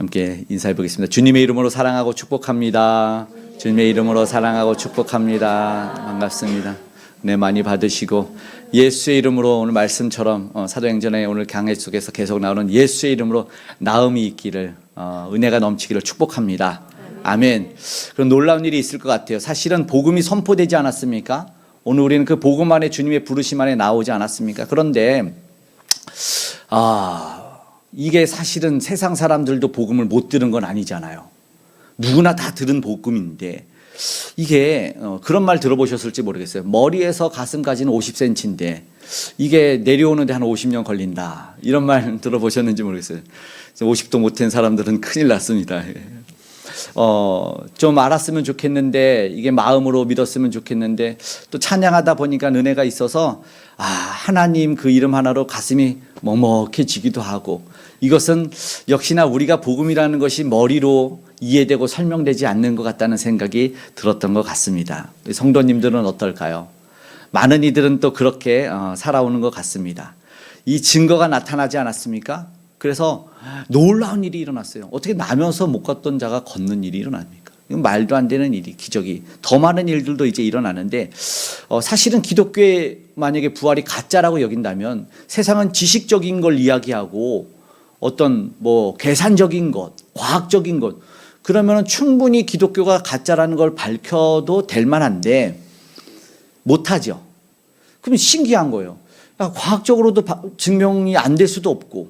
함께 인사해 보겠습니다. 주님의 이름으로 사랑하고 축복합니다. 주님의 이름으로 사랑하고 축복합니다. 반갑습니다. 네, 많이 받으시고 예수의 이름으로 오늘 말씀처럼 사도행전의 오늘 강해 속에서 계속 나오는 예수의 이름으로 나음이 있기를, 은혜가 넘치기를 축복합니다. 아멘. 그런 놀라운 일이 있을 것 같아요. 사실은 복음이 선포되지 않았습니까? 오늘 우리는 그 복음 안에 주님의 부르심 안에 나오지 않았습니까? 그런데 이게 사실은 세상 사람들도 복음을 못 들은 건 아니잖아요. 누구나 다 들은 복음인데 이게 그런 말 들어보셨을지 모르겠어요. 머리에서 가슴까지는 50cm인데 이게 내려오는데 한 50년 걸린다, 이런 말 들어보셨는지 모르겠어요. 50도 못한 사람들은 큰일 났습니다. 좀 알았으면 좋겠는데, 이게 마음으로 믿었으면 좋겠는데, 또 찬양하다 보니까 은혜가 있어서 하나님 그 이름 하나로 가슴이 먹먹해지기도 하고, 이것은 역시나 우리가 복음이라는 것이 머리로 이해되고 설명되지 않는 것 같다는 생각이 들었던 것 같습니다. 성도님들은 어떨까요? 많은 이들은 또 그렇게 살아오는 것 같습니다. 이 증거가 나타나지 않았습니까? 그래서 놀라운 일이 일어났어요. 어떻게 나면서 못 걷던 자가 걷는 일이 일어납니까? 이건 말도 안 되는 일이, 기적이. 더 많은 일들도 이제 일어나는데, 사실은 기독교의 만약에 부활이 가짜라고 여긴다면 세상은 지식적인 걸 이야기하고 어떤 계산적인 것, 과학적인 것, 그러면 충분히 기독교가 가짜라는 걸 밝혀도 될 만한데 못하죠. 그럼 신기한 거예요. 과학적으로도 증명이 안 될 수도 없고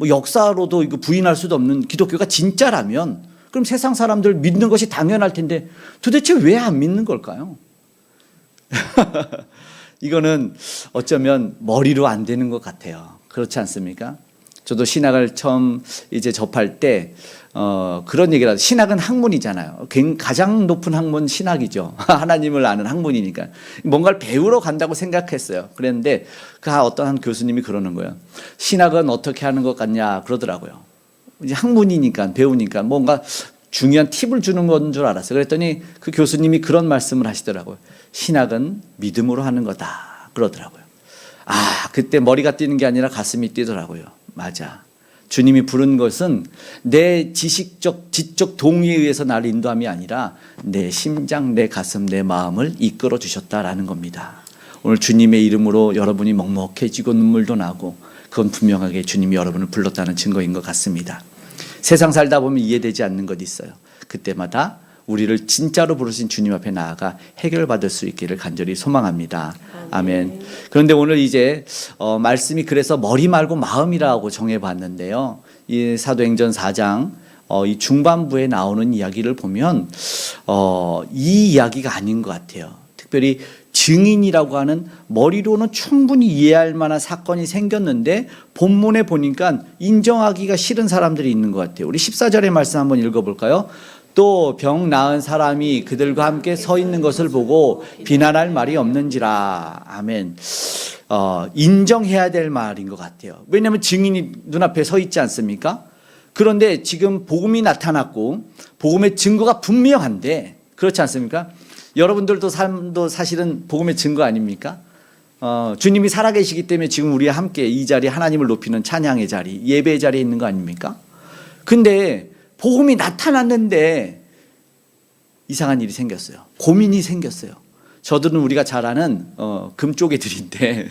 역사로도 이거 부인할 수도 없는 기독교가 진짜라면 그럼 세상 사람들 믿는 것이 당연할 텐데 도대체 왜 안 믿는 걸까요? 이거는 어쩌면 머리로 안 되는 것 같아요. 그렇지 않습니까? 저도 신학을 처음 이제 접할 때 그런 얘기를 하죠. 신학은 학문이잖아요. 가장 높은 학문 신학이죠. 하나님을 아는 학문이니까 뭔가를 배우러 간다고 생각했어요. 그랬는데 어떤 한 교수님이 그러는 거예요. 신학은 어떻게 하는 것 같냐 그러더라고요. 이제 학문이니까, 배우니까 뭔가 중요한 팁을 주는 건 줄 알았어요. 그랬더니 그 교수님이 그런 말씀을 하시더라고요. 신학은 믿음으로 하는 거다 그러더라고요. 그때 머리가 뛰는 게 아니라 가슴이 뛰더라고요. 맞아. 주님이 부른 것은 내 지적 동의에 의해서 나를 인도함이 아니라 내 심장, 내 가슴, 내 마음을 이끌어 주셨다라는 겁니다. 오늘 주님의 이름으로 여러분이 먹먹해지고 눈물도 나고, 그건 분명하게 주님이 여러분을 불렀다는 증거인 것 같습니다. 세상 살다 보면 이해되지 않는 것 있어요. 그때마다 우리를 진짜로 부르신 주님 앞에 나아가 해결받을 수 있기를 간절히 소망합니다. 아멘. 그런데 오늘 이제 말씀이 그래서 머리 말고 마음이라고 정해봤는데요. 이 사도행전 4장 이 중반부에 나오는 이야기를 보면 이 이야기가 아닌 것 같아요. 특별히 증인이라고 하는 머리로는 충분히 이해할 만한 사건이 생겼는데 본문에 보니까 인정하기가 싫은 사람들이 있는 것 같아요. 우리 14절의 말씀 한번 읽어볼까요? 또 병 나은 사람이 그들과 함께 서 있는 것을 보고 비난할 말이 없는지라. 아멘. 인정해야 될 말인 것 같아요. 왜냐하면 증인이 눈앞에 서 있지 않습니까? 그런데 지금 복음이 나타났고 복음의 증거가 분명한데, 그렇지 않습니까? 여러분들도 삶도 사실은 복음의 증거 아닙니까? 주님이 살아계시기 때문에 지금 우리와 함께 이 자리에 하나님을 높이는 찬양의 자리, 예배의 자리에 있는 거 아닙니까? 근데 복음이 나타났는데 이상한 일이 생겼어요. 고민이 생겼어요. 저들은 우리가 잘 아는 금쪽이들인데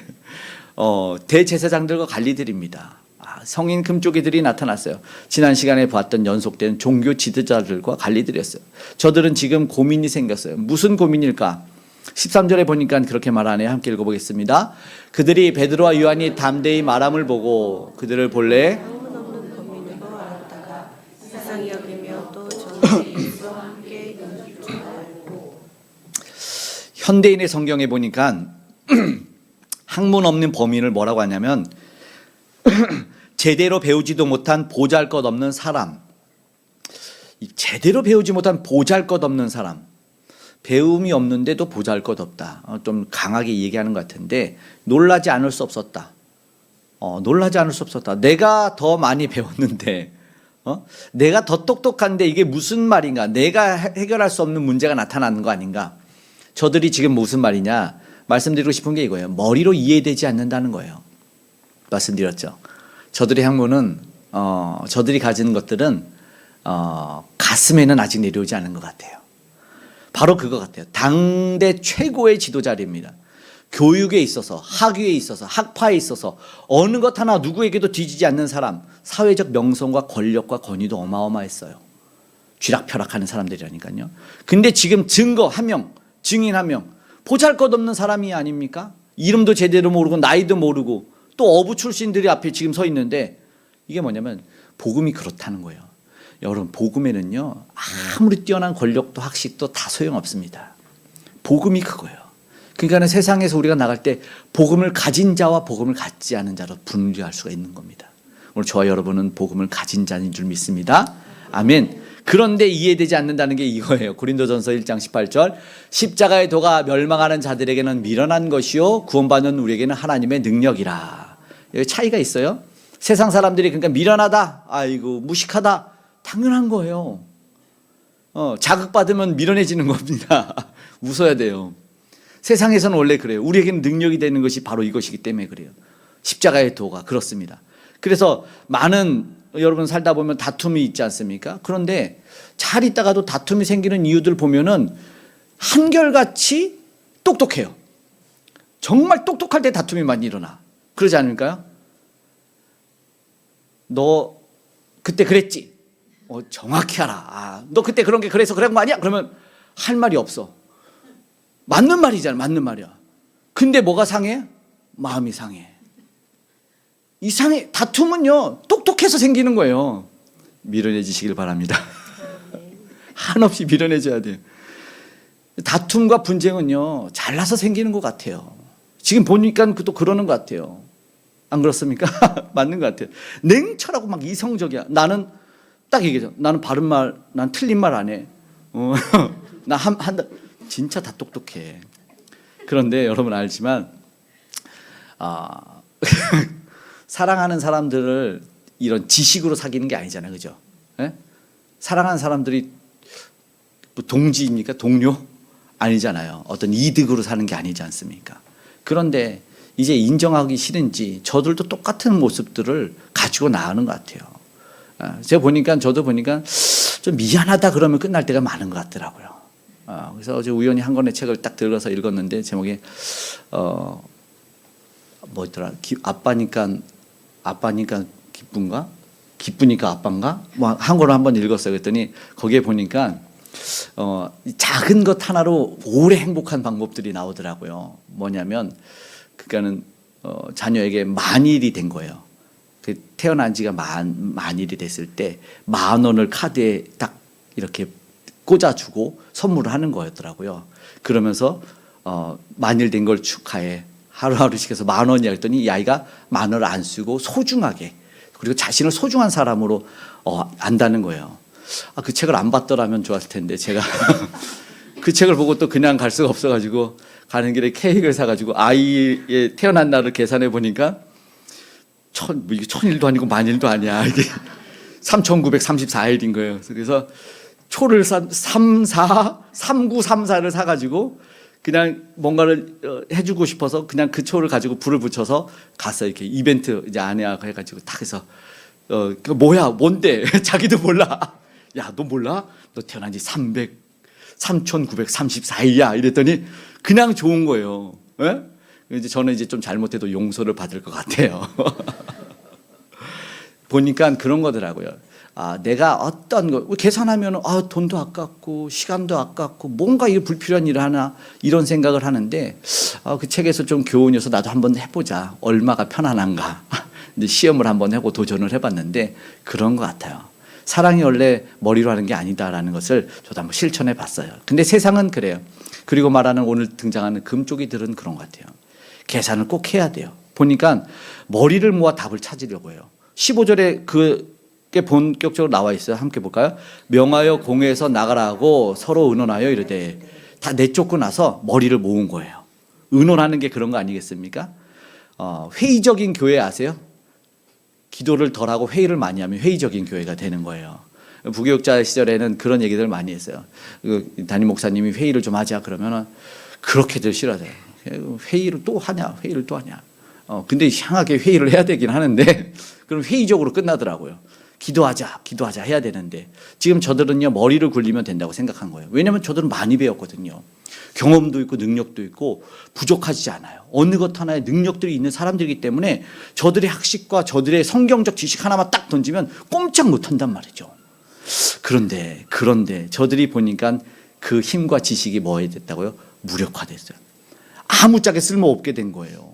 대제사장들과 관리들입니다. 성인 금쪽이들이 나타났어요. 지난 시간에 봤던 연속된 종교 지도자들과 관리들이었어요. 저들은 지금 고민이 생겼어요. 무슨 고민일까? 13절에 보니까 그렇게 말하네요. 함께 읽어보겠습니다. 그들이 베드로와 요한이 담대히 말함을 보고 그들을 본래 현대인의 성경에 보니까 학문 없는 범인을 뭐라고 하냐면 제대로 배우지도 못한 보잘것없는 사람. 제대로 배우지 못한 보잘것없는 사람. 배움이 없는데도 보잘것없다. 좀 강하게 얘기하는 것 같은데 놀라지 않을 수 없었다. 놀라지 않을 수 없었다. 내가 더 많이 배웠는데 내가 더 똑똑한데 이게 무슨 말인가? 내가 해결할 수 없는 문제가 나타나는 거 아닌가? 저들이 지금 무슨 말이냐? 말씀드리고 싶은 게 이거예요. 머리로 이해되지 않는다는 거예요. 말씀드렸죠. 저들의 학문은 저들이 가지는 것들은 가슴에는 아직 내려오지 않은 것 같아요. 바로 그거 같아요. 당대 최고의 지도자입니다. 교육에 있어서, 학위에 있어서, 학파에 있어서 어느 것 하나 누구에게도 뒤지지 않는 사람, 사회적 명성과 권력과 권위도 어마어마했어요. 쥐락펴락하는 사람들이라니까요. 근데 지금 증거 한 명, 증인 한 명, 보잘것없는 사람이 아닙니까? 이름도 제대로 모르고 나이도 모르고 또 어부 출신들이 앞에 지금 서 있는데, 이게 뭐냐면 복음이 그렇다는 거예요. 여러분, 복음에는요 아무리 뛰어난 권력도 학식도 다 소용없습니다. 복음이 그거예요. 그러니까 세상에서 우리가 나갈 때 복음을 가진 자와 복음을 갖지 않은 자로 분류할 수가 있는 겁니다. 오늘 저와 여러분은 복음을 가진 자인 줄 믿습니다. 아멘. 그런데 이해되지 않는다는 게 이거예요. 고린도전서 1장 18절, 십자가의 도가 멸망하는 자들에게는 미련한 것이요 구원받는 우리에게는 하나님의 능력이라. 여기 차이가 있어요. 세상 사람들이 그러니까 미련하다, 아이고 무식하다, 당연한 거예요. 자극받으면 미련해지는 겁니다. 웃어야 돼요. 세상에서는 원래 그래요. 우리에게는 능력이 되는 것이 바로 이것이기 때문에 그래요. 십자가의 도가 그렇습니다. 그래서 많은 여러분 살다 보면 다툼이 있지 않습니까? 그런데 잘 있다가도 다툼이 생기는 이유들 보면은 한결같이 똑똑해요. 정말 똑똑할 때 다툼이 많이 일어나. 그러지 않을까요? 너 그때 그랬지? 정확히 알아. 너 그때 그런 게 그래서 그런 거 아니야? 그러면 할 말이 없어. 맞는 말이잖아. 맞는 말이야. 근데 뭐가 상해? 마음이 상해. 이상해. 다툼은요 똑똑해서 생기는 거예요. 미련해지시길 바랍니다. 한없이 미련해져야 돼요. 다툼과 분쟁은요 잘나서 생기는 것 같아요. 지금 보니까 또 그러는 것 같아요. 안 그렇습니까? 맞는 것 같아요. 냉철하고 막 이성적이야. 나는 딱 얘기죠. 나는 바른 말, 난 틀린 말 안 해. 나 진짜 다 똑똑해. 그런데 여러분 알지만 사랑하는 사람들을 이런 지식으로 사귀는 게 아니잖아요. 그죠? 예? 사랑하는 사람들이 뭐 동지입니까? 동료? 아니잖아요. 어떤 이득으로 사는 게 아니지 않습니까? 그런데 이제 인정하기 싫은지 저들도 똑같은 모습들을 가지고 나가는 것 같아요. 제가 보니까, 저도 보니까 좀 미안하다 그러면 끝날 때가 많은 것 같더라고요. 그래서 어제 우연히 한 권의 책을 딱 들어서 읽었는데 제목이 뭐였더라? 아빠니까 기쁜가? 기쁘니까 아빠인가? 뭐 한 권을 한번 읽었어요. 그랬더니 거기에 보니까 작은 것 하나로 오래 행복한 방법들이 나오더라고요. 뭐냐면 그러니까는 자녀에게 만일이 된 거예요. 그 태어난 지가 만일이 됐을 때 10,000원을 카드에 딱 이렇게 꽂아주고 선물을 하는 거였더라고요. 그러면서 만일 된 걸 축하해. 하루하루씩 해서 10,000원이야 했더니 이 아이가 10,000원을 안 쓰고 소중하게, 그리고 자신을 소중한 사람으로 안다는 거예요. 그 책을 안 봤더라면 좋았을 텐데 제가 그 책을 보고 또 그냥 갈 수가 없어가지고 가는 길에 케이크를 사가지고 아이의 태어난 날을 계산해 보니까 이게 1,000일도 아니고 10,000일도 아니야. 이게 3,934일인 거예요. 그래서 초를 3934를 사가지고 그냥 뭔가를 해주고 싶어서 그냥 그 초를 가지고 불을 붙여서 갔어요. 이렇게 이벤트 이제 아내하고 해가지고 딱 해서 뭐야 뭔데 자기도 몰라. 야 너 몰라? 너 태어난 지 3,934일이야 이랬더니 그냥 좋은 거예요. 예? 이제 저는 이제 좀 잘못해도 용서를 받을 것 같아요. 보니까 그런 거더라고요. 내가 어떤 거 계산하면 돈도 아깝고 시간도 아깝고 뭔가 이게 불필요한 일을 하나 이런 생각을 하는데 그 책에서 좀 교훈이어서 나도 한번 해보자. 얼마가 편안한가. 근데 시험을 한번 하고 도전을 해봤는데 그런 것 같아요. 사랑이 원래 머리로 하는 게 아니다라는 것을 저도 한번 실천해 봤어요. 근데 세상은 그래요. 그리고 말하는 오늘 등장하는 금쪽이들은 그런 것 같아요. 계산을 꼭 해야 돼요. 보니까 머리를 모아 답을 찾으려고 해요. 15절에 그게 본격적으로 나와 있어요. 함께 볼까요? 명하여 공회에서 나가라고 서로 의논하여 이르되, 다 내쫓고 나서 머리를 모은 거예요. 의논하는 게 그런 거 아니겠습니까? 회의적인 교회 아세요? 기도를 덜하고 회의를 많이 하면 회의적인 교회가 되는 거예요. 부교육자 시절에는 그런 얘기들 많이 했어요. 담임 목사님이 회의를 좀 하자 그러면은 그렇게들 싫어해요. 회의를 또 하냐, 회의를 또 하냐. 근데 이상하게 회의를 해야 되긴 하는데 그럼 회의적으로 끝나더라고요. 기도하자 해야 되는데 지금 저들은요 머리를 굴리면 된다고 생각한 거예요. 왜냐하면 저들은 많이 배웠거든요. 경험도 있고 능력도 있고 부족하지 않아요. 어느 것 하나에 능력들이 있는 사람들이기 때문에 저들의 학식과 저들의 성경적 지식 하나만 딱 던지면 꼼짝 못한단 말이죠. 그런데 저들이 보니까 그 힘과 지식이 뭐에 됐다고요? 무력화됐어요. 아무짝에 쓸모없게 된 거예요.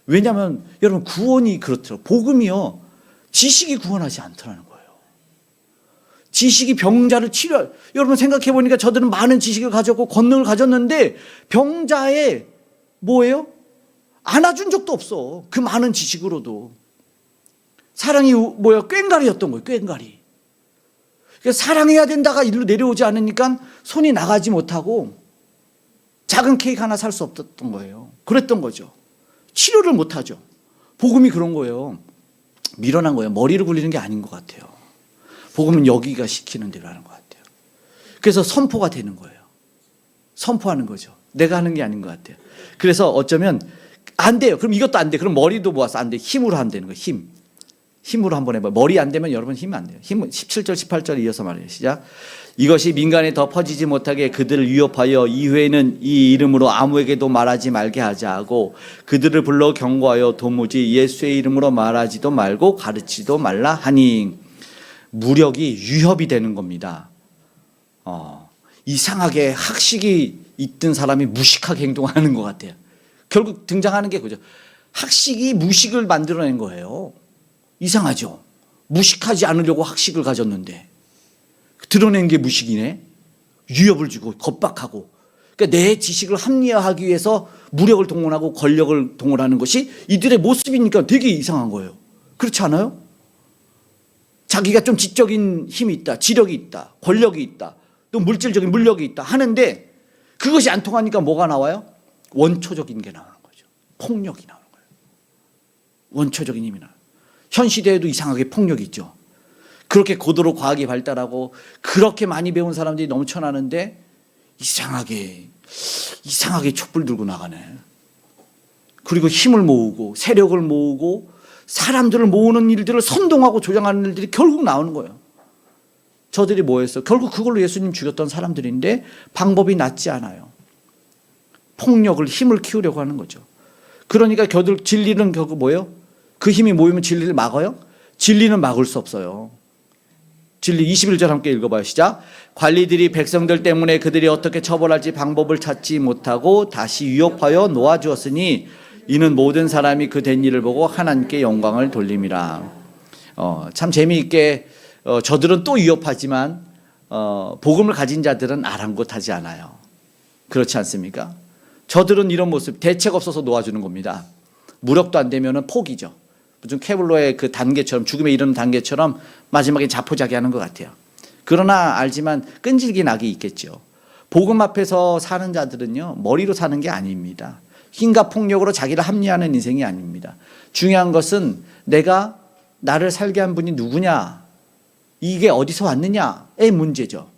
왜냐하면 여러분 구원이 그렇더라고요. 복음이요 지식이 구원하지 않더라는 거예요. 지식이 병자를 치료. 여러분 생각해 보니까 저들은 많은 지식을 가졌고 권능을 가졌는데 병자에 뭐예요? 안아준 적도 없어. 그 많은 지식으로도. 사랑이 꽹가리였던 거예요. 꽹가리. 그러니까 사랑해야 된다가 일로 내려오지 않으니까 손이 나가지 못하고 작은 케이크 하나 살 수 없었던 거예요. 그랬던 거죠. 치료를 못하죠. 복음이 그런 거예요. 밀어난 거예요. 머리를 굴리는 게 아닌 것 같아요. 복음은 여기가 시키는 대로 하는 것 같아요. 그래서 선포가 되는 거예요. 선포하는 거죠. 내가 하는 게 아닌 것 같아요. 그래서 어쩌면 안 돼요. 그럼 이것도 안 돼. 그럼 머리도 모아서 안 돼. 힘으로 한다는 거예요. 힘으로 한번 해봐요. 머리 안 되면 여러분 힘 안 돼요. 힘은 17절 18절 이어서 말해요. 시작. 이것이 민간에 더 퍼지지 못하게 그들을 위협하여 이후에는 이 이름으로 아무에게도 말하지 말게 하자 하고 그들을 불러 경고하여 도무지 예수의 이름으로 말하지도 말고 가르치지도 말라 하니 무력이 위협이 되는 겁니다. 이상하게 학식이 있던 사람이 무식하게 행동하는 것 같아요. 결국 등장하는 게 그죠. 학식이 무식을 만들어낸 거예요. 이상하죠. 무식하지 않으려고 학식을 가졌는데 드러낸 게 무식이네. 위협을 주고 겁박하고. 그러니까 내 지식을 합리화하기 위해서 무력을 동원하고 권력을 동원하는 것이 이들의 모습이니까 되게 이상한 거예요. 그렇지 않아요? 자기가 좀 지적인 힘이 있다, 지력이 있다, 권력이 있다, 또 물질적인 물력이 있다 하는데 그것이 안 통하니까 뭐가 나와요? 원초적인 게 나오는 거죠. 폭력이 나오는 거예요. 원초적인 힘이 나와요. 현 시대에도 이상하게 폭력이 있죠. 그렇게 고도로 과학이 발달하고 그렇게 많이 배운 사람들이 넘쳐나는데 이상하게 촛불 들고 나가네. 그리고 힘을 모으고 세력을 모으고 사람들을 모으는 일들을 선동하고 조장하는 일들이 결국 나오는 거예요. 저들이 뭐 했어? 결국 그걸로 예수님 죽였던 사람들인데 방법이 낫지 않아요. 폭력을 힘을 키우려고 하는 거죠. 그러니까 진리는 결국 뭐예요? 그 힘이 모이면 진리를 막아요? 진리는 막을 수 없어요. 진리 21절 함께 읽어봐요. 시작. 관리들이 백성들 때문에 그들이 어떻게 처벌할지 방법을 찾지 못하고 다시 위협하여 놓아주었으니 이는 모든 사람이 그 된 일을 보고 하나님께 영광을 돌림이라. 참 재미있게 저들은 또 위협하지만 복음을 가진 자들은 아랑곳하지 않아요. 그렇지 않습니까? 저들은 이런 모습, 대책 없어서 놓아주는 겁니다. 무력도 안 되면 포기죠. 무슨 케블로의 그 단계처럼, 죽음에 이르는 단계처럼 마지막에 자포자기하는 것 같아요. 그러나 알지만 끈질긴 낙이 있겠죠. 복음 앞에서 사는 자들은요 머리로 사는 게 아닙니다. 힘과 폭력으로 자기를 합리화하는 인생이 아닙니다. 중요한 것은 내가 나를 살게 한 분이 누구냐, 이게 어디서 왔느냐의 문제죠.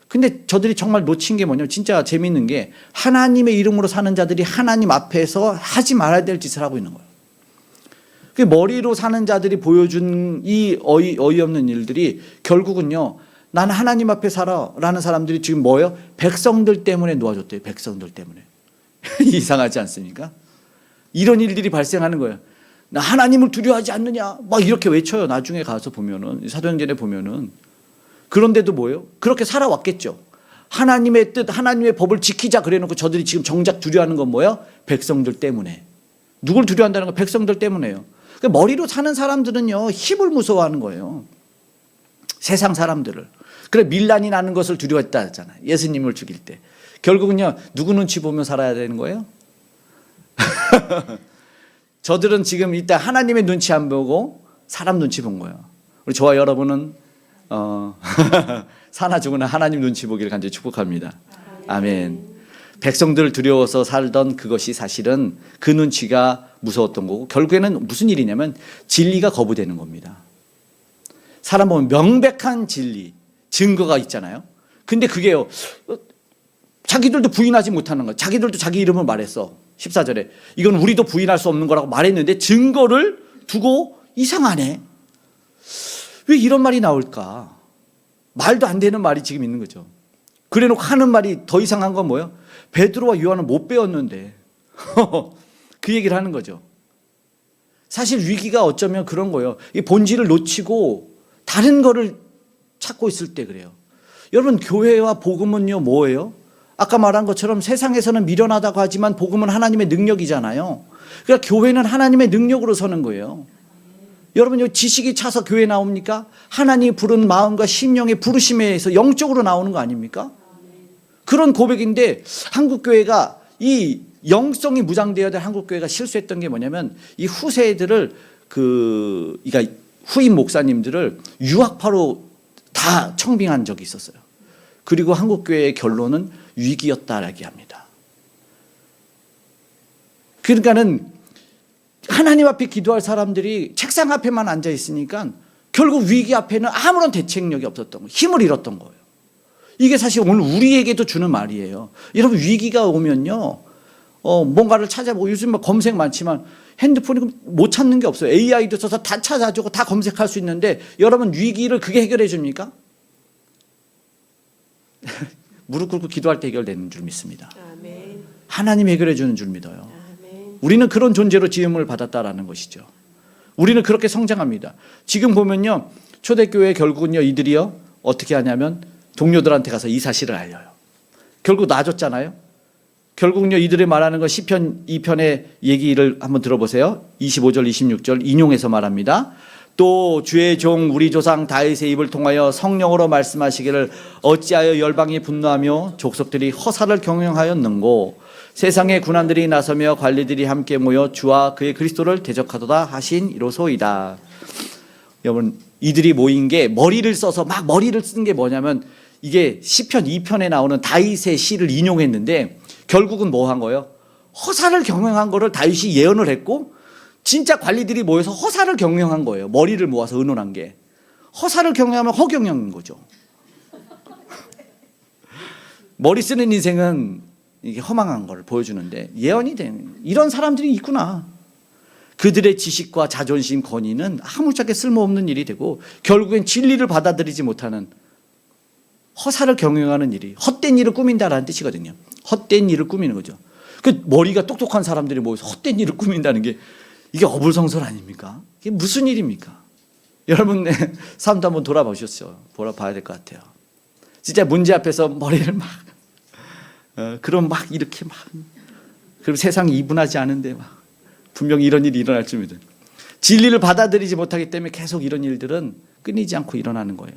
근데 저들이 정말 놓친 게 뭐냐면 진짜 재미있는 게 하나님의 이름으로 사는 자들이 하나님 앞에서 하지 말아야 될 짓을 하고 있는 거예요. 그 머리로 사는 자들이 보여준 이 어이없는 일들이 결국은요 나는 하나님 앞에 살아라는 사람들이 지금 뭐예요? 백성들 때문에 놓아줬대요. 백성들 때문에. 이상하지 않습니까? 이런 일들이 발생하는 거예요. 나 하나님을 두려워하지 않느냐 막 이렇게 외쳐요. 나중에 가서 보면은 사도행전에 보면은. 그런데도 뭐예요? 그렇게 살아왔겠죠. 하나님의 뜻, 하나님의 법을 지키자 그래놓고 저들이 지금 정작 두려워하는 건 뭐예요? 백성들 때문에. 누굴 두려워한다는 건 백성들 때문에요. 머리로 사는 사람들은요 힘을 무서워하는 거예요. 세상 사람들을. 그래 밀란이 나는 것을 두려워했다 했잖아요. 예수님을 죽일 때. 결국은요 누구 눈치 보며 살아야 되는 거예요? 저들은 지금 일단 하나님의 눈치 안 보고 사람 눈치 본 거예요. 우리 저와 여러분은 사나 죽으나 하나님 눈치 보기를 간절히 축복합니다. 아멘. 백성들을 두려워서 살던 그것이 사실은 그 눈치가 무서웠던 거고 결국에는 무슨 일이냐면 진리가 거부되는 겁니다. 사람 보면 명백한 진리, 증거가 있잖아요. 근데 그게요 자기들도 부인하지 못하는 거예요. 자기들도 자기 이름을 말했어. 14절에 이건 우리도 부인할 수 없는 거라고 말했는데 증거를 두고 이상하네. 왜 이런 말이 나올까? 말도 안 되는 말이 지금 있는 거죠. 그래놓고 하는 말이 더 이상한 건 뭐예요? 베드로와 요한은 못 배웠는데 그 얘기를 하는 거죠. 사실 위기가 어쩌면 그런 거예요. 이 본질을 놓치고 다른 거를 찾고 있을 때 그래요. 여러분, 교회와 복음은요 뭐예요? 아까 말한 것처럼 세상에서는 미련하다고 하지만 복음은 하나님의 능력이잖아요. 그러니까 교회는 하나님의 능력으로 서는 거예요. 여러분, 지식이 차서 교회 나옵니까? 하나님이 부른 마음과 심령의 부르심에 의해서 영적으로 나오는 거 아닙니까? 그런 고백인데, 한국교회가 이 영성이 무장되어야 될 한국교회가 실수했던 게 뭐냐면, 이 후세들을 그러니까 후임 목사님들을 유학파로 다 청빙한 적이 있었어요. 그리고 한국교회의 결론은 위기였다라고 합니다. 그러니까는 하나님 앞에 기도할 사람들이 책상 앞에만 앉아 있으니까 결국 위기 앞에는 아무런 대책력이 없었던 거예요. 힘을 잃었던 거예요. 이게 사실 오늘 우리에게도 주는 말이에요. 여러분, 위기가 오면요, 뭔가를 찾아보고, 요즘 검색 많지만 핸드폰이 못 찾는 게 없어요. AI도 써서 다 찾아주고 다 검색할 수 있는데, 여러분, 위기를 그게 해결해 줍니까? 무릎 꿇고 기도할 때 해결되는 줄 믿습니다. 아멘. 하나님 해결해 주는 줄 믿어요. 아멘. 우리는 그런 존재로 지음을 받았다라는 것이죠. 우리는 그렇게 성장합니다. 지금 보면요, 초대교회 결국은요, 이들이요 어떻게 하냐면 동료들한테 가서 이 사실을 알려요. 결국 놔줬잖아요. 결국은요, 이들이 말하는 건 시편 2편의 얘기를 한번 들어보세요. 25절 26절 인용해서 말합니다. 또 주의 종 우리 조상 다윗의 입을 통하여 성령으로 말씀하시기를 어찌하여 열방이 분노하며 족속들이 허사를 경영하였는고 세상의 군관들이 나서며 관리들이 함께 모여 주와 그의 그리스도를 대적하도다 하신 이로소이다. 여러분, 이들이 모인 게 머리를 써서 막 머리를 쓴 게 뭐냐면, 이게 시편 2편에 나오는 다윗의 시를 인용했는데 결국은 뭐 한 거예요? 허사를 경영한 거를 다윗이 예언을 했고, 진짜 관리들이 모여서 허사를 경영한 거예요. 머리를 모아서 의논한 게. 허사를 경영하면 허경영인 거죠. 머리 쓰는 인생은 이게 허망한 걸 보여주는데, 예언이 되는 이런 사람들이 있구나. 그들의 지식과 자존심, 권위는 아무짝에 쓸모없는 일이 되고 결국엔 진리를 받아들이지 못하는 허사를 경영하는 일이, 헛된 일을 꾸민다라는 뜻이거든요. 헛된 일을 꾸미는 거죠. 그 머리가 똑똑한 사람들이 모여서 헛된 일을 꾸민다는 게, 이게 어불성설 아닙니까? 이게 무슨 일입니까? 여러분의 삶도 한번 돌아보셨죠? 돌아봐야 될 것 같아요. 진짜 문제 앞에서 머리를 막 그럼 막 이렇게 막, 그리고 세상이 이분하지 않은데 막 분명히 이런 일이 일어날 줄 믿은, 진리를 받아들이지 못하기 때문에 계속 이런 일들은 끊이지 않고 일어나는 거예요.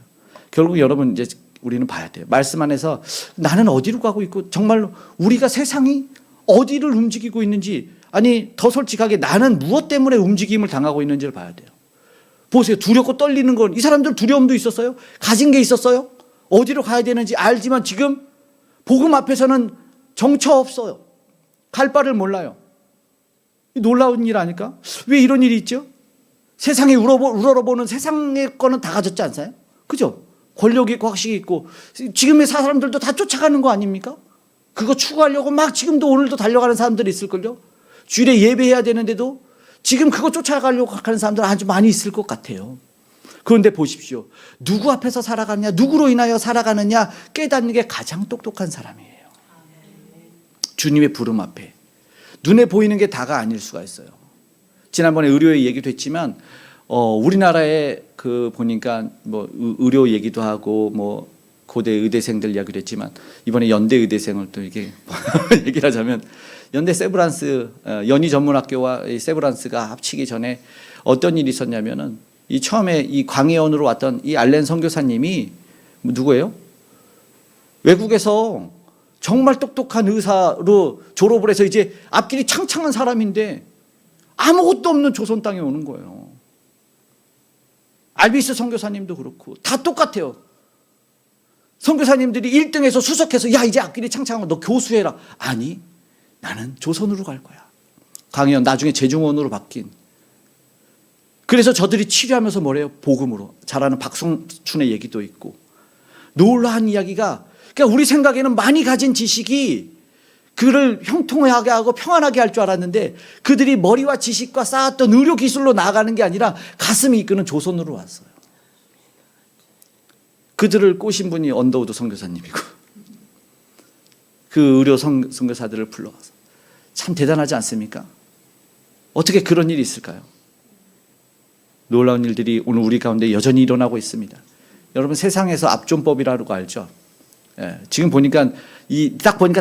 결국 여러분, 이제 우리는 봐야 돼요. 말씀 안에서 나는 어디로 가고 있고, 정말로 우리가 세상이 어디를 움직이고 있는지, 아니 더 솔직하게 나는 무엇 때문에 움직임을 당하고 있는지를 봐야 돼요. 보세요. 두렵고 떨리는 건, 이 사람들 두려움도 있었어요. 가진 게 있었어요. 어디로 가야 되는지 알지만 지금 복음 앞에서는 정처 없어요. 갈 바를 몰라요. 놀라운 일 아닐까? 왜 이런 일이 있죠? 세상에 우러러보는 세상의 거는 다 가졌지 않아요? 그죠? 권력이 있고 학식이 있고 지금의 사람들도 다 쫓아가는 거 아닙니까? 그거 추구하려고 막 지금도 오늘도 달려가는 사람들이 있을걸요? 주일에 예배해야 되는데도 지금 그거 쫓아가려고 하는 사람들 아주 많이 있을 것 같아요. 그런데 보십시오. 누구 앞에서 살아가느냐, 누구로 인하여 살아가느냐 깨닫는 게 가장 똑똑한 사람이에요. 주님의 부름 앞에. 눈에 보이는 게 다가 아닐 수가 있어요. 지난번에 의료의 얘기도 했지만 우리나라에 보니까 뭐 의료 얘기도 하고 뭐 고대 의대생들 이야기도 했지만 이번에 연대 의대생을 또 이게 얘기를 하자면, 연대 세브란스 연희 전문학교와 이 세브란스가 합치기 전에 어떤 일이 있었냐면은, 이 처음에 이 광해원으로 왔던 이 알렌 선교사님이 누구예요? 외국에서 정말 똑똑한 의사로 졸업을 해서 이제 앞길이 창창한 사람인데 아무것도 없는 조선 땅에 오는 거예요. 알비스 선교사님도 그렇고 다 똑같아요. 선교사님들이 1등에서 수석해서 야 이제 앞길이 창창하고 너 교수해라. 아니, 나는 조선으로 갈 거야. 광해원 나중에 재중원으로 바뀐. 그래서 저들이 치료하면서 뭐래요? 복음으로. 잘 아는 박성춘의 얘기도 있고. 놀라운 이야기가, 그러니까 우리 생각에는 많이 가진 지식이 그를 형통하게 하고 평안하게 할 줄 알았는데, 그들이 머리와 지식과 쌓았던 의료 기술로 나아가는 게 아니라 가슴이 이끄는 조선으로 왔어요. 그들을 꼬신 분이 언더우드 선교사님이고 그 의료 선교사들을 불러와서 참 대단하지 않습니까? 어떻게 그런 일이 있을까요? 놀라운 일들이 오늘 우리 가운데 여전히 일어나고 있습니다. 여러분 세상에서 압존법이라고 알죠? 예, 지금 보니까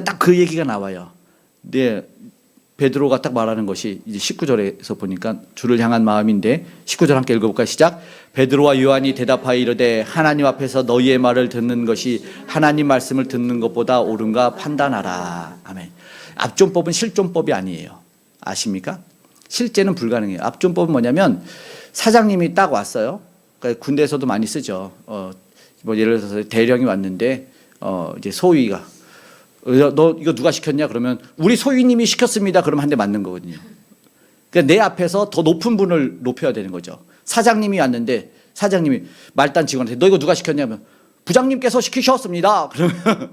딱 그 얘기가 나와요. 네, 베드로가 딱 말하는 것이 이제 19절에서 보니까 주를 향한 마음인데 19절 함께 읽어볼까요? 시작. 베드로와 요한이 대답하여 이르되 하나님 앞에서 너희의 말을 듣는 것이 하나님 말씀을 듣는 것보다 옳은가 판단하라. 아멘. 압존법은 실존법이 아니에요. 아십니까? 실제는 불가능해요. 압존법은 뭐냐면 사장님이 딱 왔어요. 그러니까 군대에서도 많이 쓰죠. 뭐 예를 들어서 대령이 왔는데 이제 소위가 너 이거 누가 시켰냐? 그러면 우리 소위님이 시켰습니다. 그러면 한 대 맞는 거거든요. 그러니까 내 앞에서 더 높은 분을 높여야 되는 거죠. 사장님이 왔는데 사장님이 말단 직원한테 너 이거 누가 시켰냐면 부장님께서 시키셨습니다. 그러면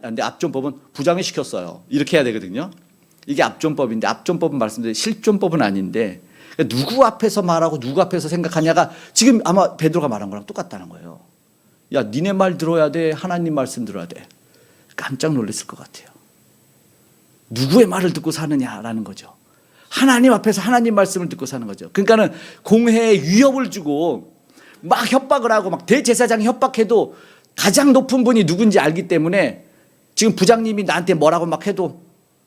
근데 압존법은 부장이 시켰어요. 이렇게 해야 되거든요. 이게 압존법인데 압존법은 말씀드린 실존법은 아닌데 그러니까 누구 앞에서 말하고 누구 앞에서 생각하냐가 지금 아마 베드로가 말한 거랑 똑같다는 거예요. 야, 니네 말 들어야 돼. 하나님 말씀 들어야 돼. 깜짝 놀랐을 것 같아요. 누구의 말을 듣고 사느냐라는 거죠. 하나님 앞에서 하나님 말씀을 듣고 사는 거죠. 그러니까는 공회에 위협을 주고 막 협박을 하고 막 대제사장이 협박해도 가장 높은 분이 누군지 알기 때문에 지금 부장님이 나한테 뭐라고 막 해도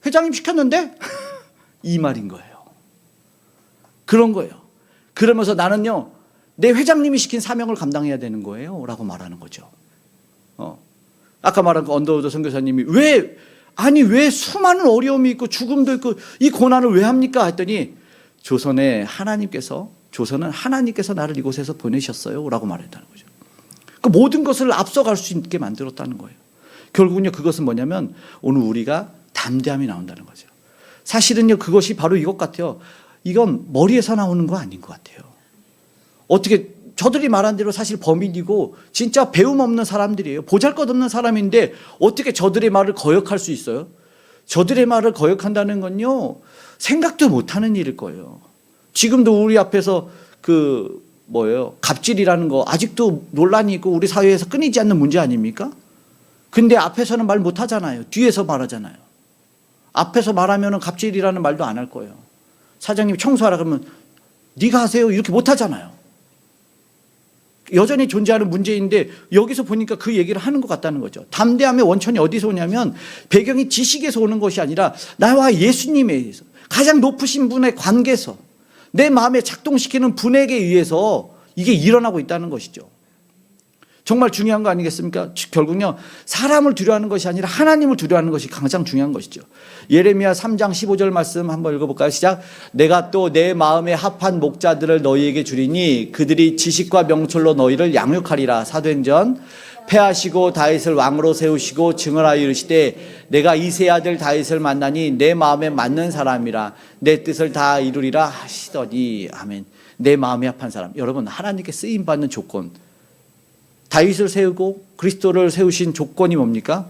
회장님 시켰는데? 이 말인 거예요. 그런 거예요. 그러면서 나는요, 내 회장님이 시킨 사명을 감당해야 되는 거예요. 라고 말하는 거죠. 아까 말한 그 언더우드 선교사님이 왜 수많은 어려움이 있고 죽음도 있고 이 고난을 왜 합니까? 했더니 조선은 하나님께서 나를 이곳에서 보내셨어요. 라고 말했다는 거죠. 그 모든 것을 앞서갈 수 있게 만들었다는 거예요. 결국은요, 그것은 뭐냐면 오늘 우리가 담대함이 나온다는 거죠. 사실은요, 그것이 바로 이것 같아요. 이건 머리에서 나오는 거 아닌 것 같아요. 어떻게 저들이 말한 대로 사실 범인이고 진짜 배움 없는 사람들이에요. 보잘것없는 사람인데 어떻게 저들의 말을 거역할 수 있어요? 저들의 말을 거역한다는 건요, 생각도 못하는 일일 거예요. 지금도 우리 앞에서 갑질이라는 거 아직도 논란이 있고 우리 사회에서 끊이지 않는 문제 아닙니까? 근데 앞에서는 말 못하잖아요. 뒤에서 말하잖아요. 앞에서 말하면 갑질이라는 말도 안 할 거예요. 사장님이 청소하라 그러면 네가 하세요 이렇게 못하잖아요. 여전히 존재하는 문제인데 여기서 보니까 그 얘기를 하는 것 같다는 거죠. 담대함의 원천이 어디서 오냐면 배경이 지식에서 오는 것이 아니라 나와 예수님에 의해서 가장 높으신 분의 관계에서 내 마음에 작동시키는 분에게 의해서 이게 일어나고 있다는 것이죠. 정말 중요한 거 아니겠습니까? 결국요, 사람을 두려워하는 것이 아니라 하나님을 두려워하는 것이 가장 중요한 것이죠. 예레미야 3장 15절 말씀 한번 읽어볼까요? 시작. 내가 또 내 마음에 합한 목자들을 너희에게 주리니 그들이 지식과 명철로 너희를 양육하리라. 사도행전. 패하시고 다윗을 왕으로 세우시고 증언하여 이르시되 내가 이세 아들 다윗을 만나니 내 마음에 맞는 사람이라 내 뜻을 다 이루리라 하시더니. 아멘. 내 마음에 합한 사람. 여러분, 하나님께 쓰임받는 조건, 다윗을 세우고 그리스도를 세우신 조건이 뭡니까?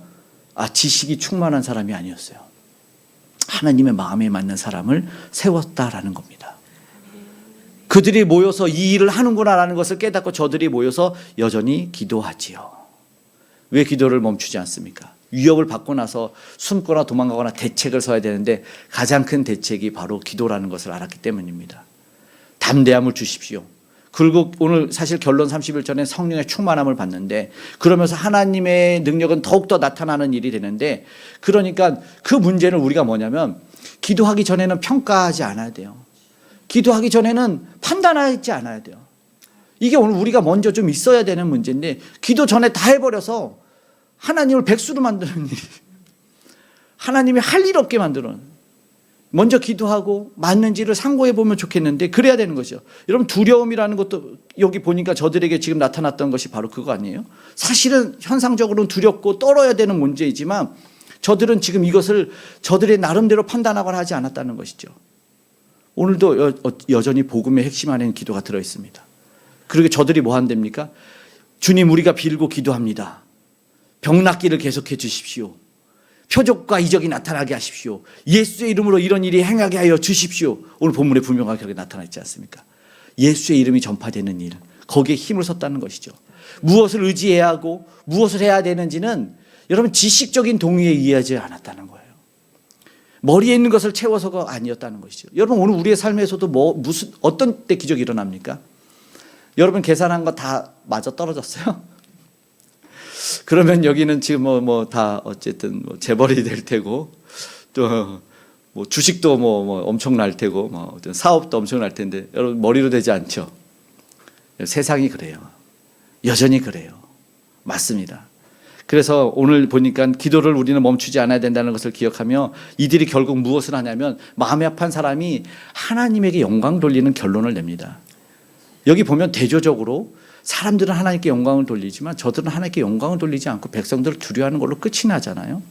지식이 충만한 사람이 아니었어요. 하나님의 마음에 맞는 사람을 세웠다라는 겁니다. 그들이 모여서 이 일을 하는구나라는 것을 깨닫고 저들이 모여서 여전히 기도하지요. 왜 기도를 멈추지 않습니까? 위협을 받고 나서 숨거나 도망가거나 대책을 서야 되는데 가장 큰 대책이 바로 기도라는 것을 알았기 때문입니다. 담대함을 주십시오. 그리고 오늘 사실 결론 30일 전에 성령의 충만함을 받는데 그러면서 하나님의 능력은 더욱더 나타나는 일이 되는데, 그러니까 그 문제는 우리가 뭐냐면 기도하기 전에는 평가하지 않아야 돼요. 기도하기 전에는 판단하지 않아야 돼요. 이게 오늘 우리가 먼저 좀 있어야 되는 문제인데 기도 전에 다 해버려서 하나님을 백수로 만드는 일, 하나님이 할 일 없게 만드는, 먼저 기도하고 맞는지를 상고해 보면 좋겠는데 그래야 되는 거죠. 여러분, 두려움이라는 것도 여기 보니까 저들에게 지금 나타났던 것이 바로 그거 아니에요? 사실은 현상적으로는 두렵고 떨어야 되는 문제이지만 저들은 지금 이것을 저들의 나름대로 판단하거나 하지 않았다는 것이죠. 오늘도 여전히 복음의 핵심 안에는 기도가 들어있습니다. 그리고 저들이 뭐 한답니까? 주님, 우리가 빌고 기도합니다. 병 낫기를 계속해 주십시오. 표적과 이적이 나타나게 하십시오. 예수의 이름으로 이런 일이 행하게 하여 주십시오. 오늘 본문에 분명하게 나타나 있지 않습니까? 예수의 이름이 전파되는 일, 거기에 힘을 썼다는 것이죠. 무엇을 의지해야 하고 무엇을 해야 되는지는 여러분 지식적인 동의에 의하지 않았다는 거예요. 머리에 있는 것을 채워서가 아니었다는 것이죠. 여러분 오늘 우리의 삶에서도 어떤 때 기적이 일어납니까? 여러분 계산한 거 다 맞아 떨어졌어요? 그러면 여기는 지금 다 어쨌든 재벌이 될 테고 또 주식도 엄청날 테고 어떤 사업도 엄청날 텐데 여러분 머리로 되지 않죠. 세상이 그래요. 여전히 그래요. 맞습니다. 그래서 오늘 보니까 기도를 우리는 멈추지 않아야 된다는 것을 기억하며 이들이 결국 무엇을 하냐면 마음이 아픈 사람이 하나님에게 영광 돌리는 결론을 냅니다. 여기 보면 대조적으로 사람들은 하나님께 영광을 돌리지만 저들은 하나님께 영광을 돌리지 않고 백성들을 두려워하는 걸로 끝이 나잖아요.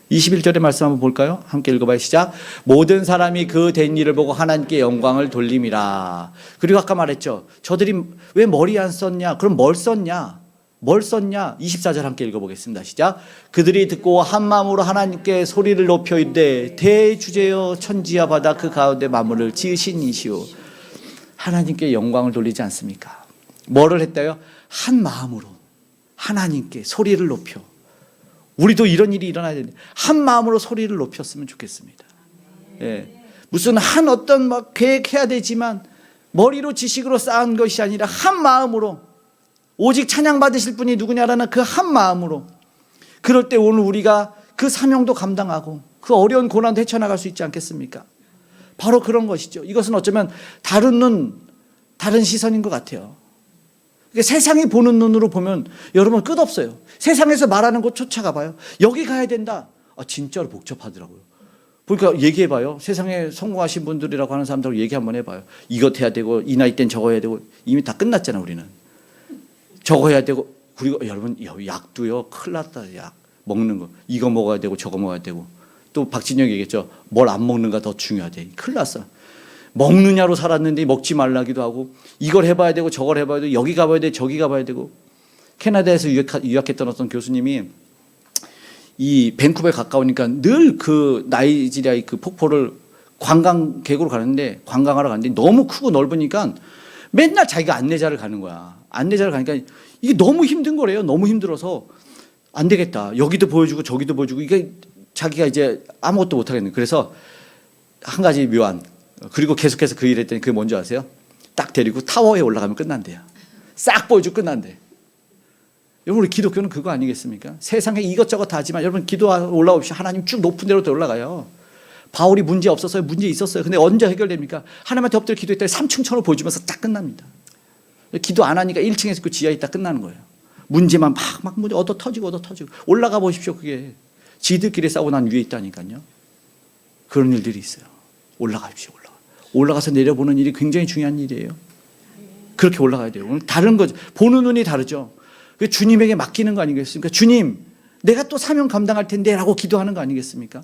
21절의 말씀 한번 볼까요? 함께 읽어봐요. 시작. 모든 사람이 그 된 일을 보고 하나님께 영광을 돌림이라. 그리고 아까 말했죠. 저들이 왜 머리 안 썼냐? 그럼 뭘 썼냐? 24절 함께 읽어보겠습니다. 시작. 그들이 듣고 한 마음으로 하나님께 소리를 높여 이르되 대주제여 천지와 바다 그 가운데 만물을 지으신 이시오. 하나님께 영광을 돌리지 않습니까? 뭐를 했다요? 한 마음으로 하나님께 소리를 높여. 우리도 이런 일이 일어나야 되는데 한 마음으로 소리를 높였으면 좋겠습니다. 예. 무슨 어떤 계획해야 되지만 머리로 지식으로 쌓은 것이 아니라 한 마음으로 오직 찬양 받으실 분이 누구냐라는 그 한 마음으로. 그럴 때 오늘 우리가 그 사명도 감당하고 그 어려운 고난도 헤쳐나갈 수 있지 않겠습니까? 바로 그런 것이죠. 이것은 어쩌면 다른 눈, 다른 시선인 것 같아요. 세상이 보는 눈으로 보면 여러분 끝없어요. 세상에서 말하는 곳 쫓아가 봐요. 여기 가야 된다. 진짜로 복잡하더라고요. 그러니까 얘기해봐요. 세상에 성공하신 분들이라고 하는 사람들하고 얘기 한번 해봐요. 이것 해야 되고 이 나이 땐 저거 해야 되고 이미 다 끝났잖아 우리는. 저거 해야 되고 그리고 여러분 약도요 큰일 났다. 약 먹는 거 이거 먹어야 되고 저거 먹어야 되고 또 박진영이 얘기했죠. 뭘 안 먹는가 더 중요하대. 큰일 났어. 먹느냐로 살았는데 먹지 말라기도 하고 이걸 해봐야 되고 저걸 해봐야 되고 여기 가봐야 돼 저기 가봐야 되고. 캐나다에서 유학했던 어떤 교수님이 이 밴쿠버에 가까우니까 늘 그 나이지리아의 그 폭포를 관광객으로 가는데 관광하러 가는데 너무 크고 넓으니까 맨날 자기가 안내자를 가는 거야. 안내자를 가니까 이게 너무 힘든 거래요. 너무 힘들어서 안 되겠다. 여기도 보여주고 저기도 보여주고 이게 자기가 이제 아무것도 못 하겠네. 그래서 한 가지 묘안. 그리고 계속해서 그 일을 했더니 그게 뭔지 아세요? 딱 데리고 타워에 올라가면 끝난대요. 싹 보여주고 끝난대. 여러분 우리 기독교는 그거 아니겠습니까? 세상에 이것저것 다 하지만 여러분 기도하고 올라옵시오. 하나님 쭉 높은 데로 올라가요. 바울이 문제 없었어요? 문제 있었어요. 근데 언제 해결됩니까? 하나님한테 엎드려 기도했더니 3층천을 보여주면서 딱 끝납니다. 기도 안 하니까 1층에서 그 지하에 딱 끝나는 거예요. 문제만 막 문제 얻어 터지고 올라가 보십시오. 그게 지들끼리 싸우고 난 위에 있다니까요. 그런 일들이 있어요. 올라가십시오. 올라가서 내려보는 일이 굉장히 중요한 일이에요. 그렇게 올라가야 돼요. 오늘 다른 거죠. 보는 눈이 다르죠. 주님에게 맡기는 거 아니겠습니까? 주님, 내가 또 사명 감당할 텐데 라고 기도하는 거 아니겠습니까?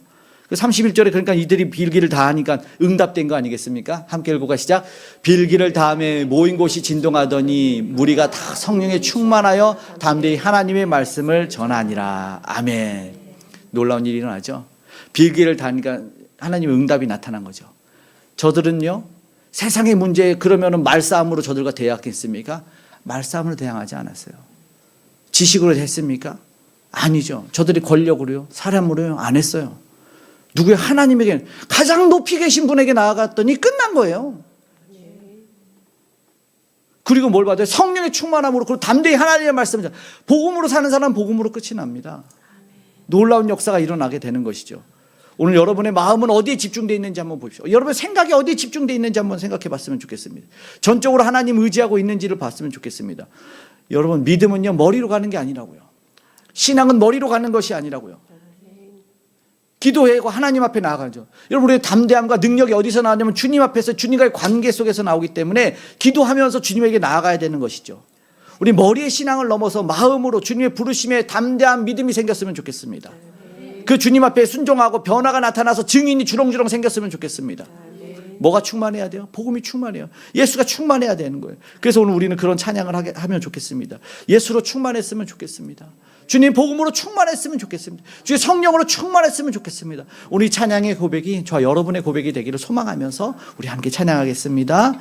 31절에 그러니까 이들이 빌기를 다하니까 응답된 거 아니겠습니까? 함께 읽고 가시자. 빌기를 다함에 모인 곳이 진동하더니 무리가 다 성령에 충만하여 담대히 하나님의 말씀을 전하니라. 아멘. 놀라운 일이 일어나죠. 빌기를 다하니까 하나님의 응답이 나타난 거죠. 저들은요 세상의 문제에 그러면은 말싸움으로 저들과 대항했습니까? 말싸움으로 대항하지 않았어요. 지식으로 했습니까? 아니죠. 저들이 권력으로요 사람으로요 안 했어요. 누구의 하나님에게 가장 높이 계신 분에게 나아갔더니 끝난 거예요. 그리고 뭘 받아요? 성령의 충만함으로 그리고 담대히 하나님의 말씀을 복음으로 사는 사람은 복음으로 끝이 납니다. 놀라운 역사가 일어나게 되는 것이죠. 오늘 여러분의 마음은 어디에 집중되어 있는지 한번 보십시오. 여러분의 생각이 어디에 집중되어 있는지 한번 생각해 봤으면 좋겠습니다. 전적으로 하나님 의지하고 있는지를 봤으면 좋겠습니다. 여러분 믿음은요 머리로 가는 게 아니라고요. 신앙은 머리로 가는 것이 아니라고요. 기도하고 하나님 앞에 나아가죠. 여러분 우리의 담대함과 능력이 어디서 나오냐면 주님 앞에서 주님과의 관계 속에서 나오기 때문에 기도하면서 주님에게 나아가야 되는 것이죠. 우리 머리의 신앙을 넘어서 마음으로 주님의 부르심에 담대한 믿음이 생겼으면 좋겠습니다. 그 주님 앞에 순종하고 변화가 나타나서 증인이 주렁주렁 생겼으면 좋겠습니다. 뭐가 충만해야 돼요? 복음이 충만해요. 예수가 충만해야 되는 거예요. 그래서 오늘 우리는 그런 찬양을 하면 좋겠습니다. 예수로 충만했으면 좋겠습니다. 주님 복음으로 충만했으면 좋겠습니다. 주의 성령으로 충만했으면 좋겠습니다. 오늘 이 찬양의 고백이 저와 여러분의 고백이 되기를 소망하면서 우리 함께 찬양하겠습니다.